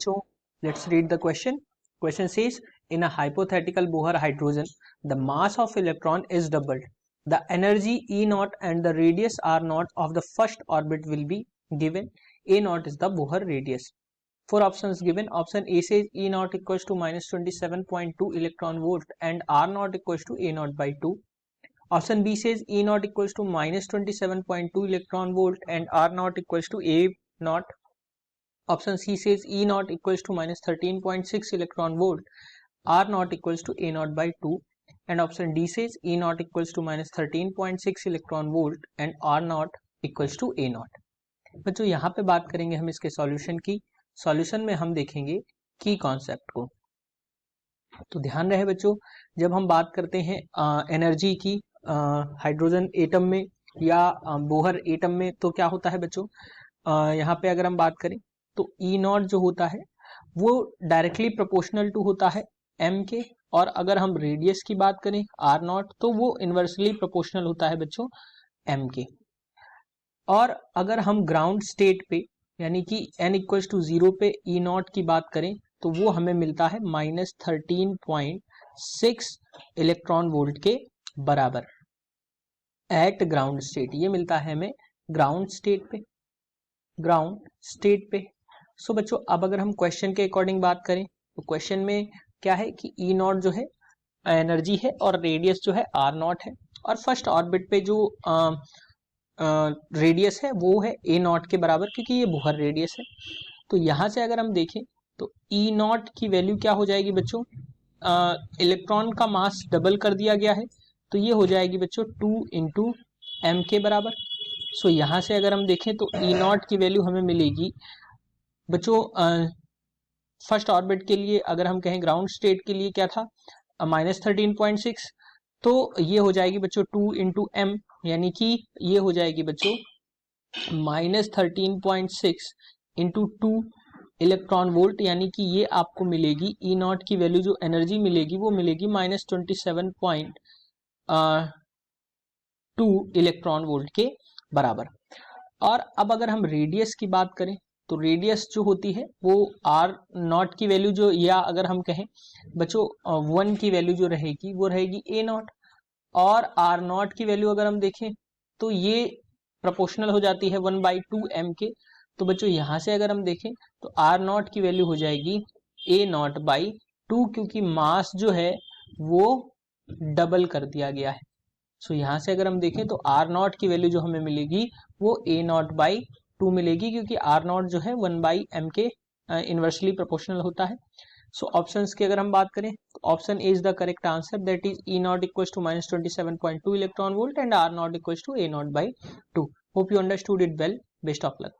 बच्चों, let's read the question. Question says, in a hypothetical Bohr hydrogen, the mass of electron is doubled. The energy E naught and the radius R naught of the first orbit will be given. A naught is the Bohr radius. 4 options given. Option A says E naught equals to minus 27.2 electron volt and R naught equals to A naught by 2. Option B says E naught equals to minus 27.2 electron volt and R naught equals to A naught. Option C says E naught equals to minus 13.6 electron volt, R naught equals to A naught by 2. And option D says E naught equals to minus 13.6 electron volt and R naught equals to A naught. बच्चों यहाँ पे बात करेंगे हम इसके solution की. Solution में हम देखेंगे की कॉन्सेप्ट को. तो ध्यान रहे बच्चों, जब हम बात करते हैं एनर्जी की हाइड्रोजन एटम में या बोहर एटम में, तो क्या होता है बच्चों, यहाँ पे अगर हम बात करें तो E नॉट जो होता है वो डायरेक्टली प्रोपोर्शनल टू होता है M के, और अगर हम रेडियस की बात करें R नॉट तो वो इन्वर्सली प्रोपोर्शनल होता है बच्चों M के. और अगर हम ग्राउंड स्टेट पे यानी कि n इक्वल्स टू 0 पे E नॉट की बात करें तो वो हमें मिलता है माइनस 13.6 इलेक्ट्रॉन वोल्ट के बराबर एट ग्राउंड स्टेट. ये मिलता है हमें ग्राउंड स्टेट पे. सो बच्चों, अब अगर हम क्वेश्चन के अकॉर्डिंग बात करें तो क्वेश्चन में क्या है कि E नॉट जो है एनर्जी है और रेडियस जो है R नॉट है, और फर्स्ट ऑर्बिट पे जो रेडियस है वो है A नॉट के बराबर, क्योंकि ये बोहर रेडियस है. तो यहाँ से अगर हम देखें तो E नॉट की वैल्यू क्या हो जाएगी बच्चों, इलेक्ट्रॉन का मास डबल कर दिया गया है तो ये हो जाएगी बच्चों 2 इंटू M के बराबर. सो यहाँ से अगर हम देखें तो E नॉट की वैल्यू हमें मिलेगी बच्चों फर्स्ट ऑर्बिट के लिए, अगर हम कहें ग्राउंड स्टेट के लिए क्या था माइनस 13.6, तो ये हो जाएगी बच्चों 2 इंटू एम, यानी कि ये हो जाएगी बच्चों माइनस 13.6 इंटू 2 इलेक्ट्रॉन वोल्ट, यानी कि ये आपको मिलेगी E नॉट की वैल्यू जो एनर्जी मिलेगी वो मिलेगी माइनस 27.2 इलेक्ट्रॉन वोल्ट के बराबर. और अब अगर हम रेडियस की बात करें तो रेडियस जो होती है वो आर नॉट की वैल्यू जो, या अगर हम कहें बच्चों 1 की वैल्यू जो रहेगी वो रहेगी ए नॉट, और आर नॉट की वैल्यू अगर हम देखें तो ये प्रोपोर्शनल हो जाती है 1/2 एम के. तो बच्चों यहाँ से अगर हम देखें तो आर नॉट की वैल्यू हो जाएगी ए नॉट बाई 2, क्योंकि मास जो है वो डबल कर दिया गया है. सो यहाँ से अगर हम देखें तो आर नॉट की वैल्यू जो हमें मिलेगी वो ए नॉट बाई 2 मिलेगी, क्योंकि आर नॉट जो है 1/m के इनवर्सली प्रोपोर्शनल होता है. सो ऑप्शंस की अगर हम बात करें तो option A is the correct answer, that is E not equals to minus 27.2 electron volt and R not equals to A not by 2. Hope you understood it well. Best of luck.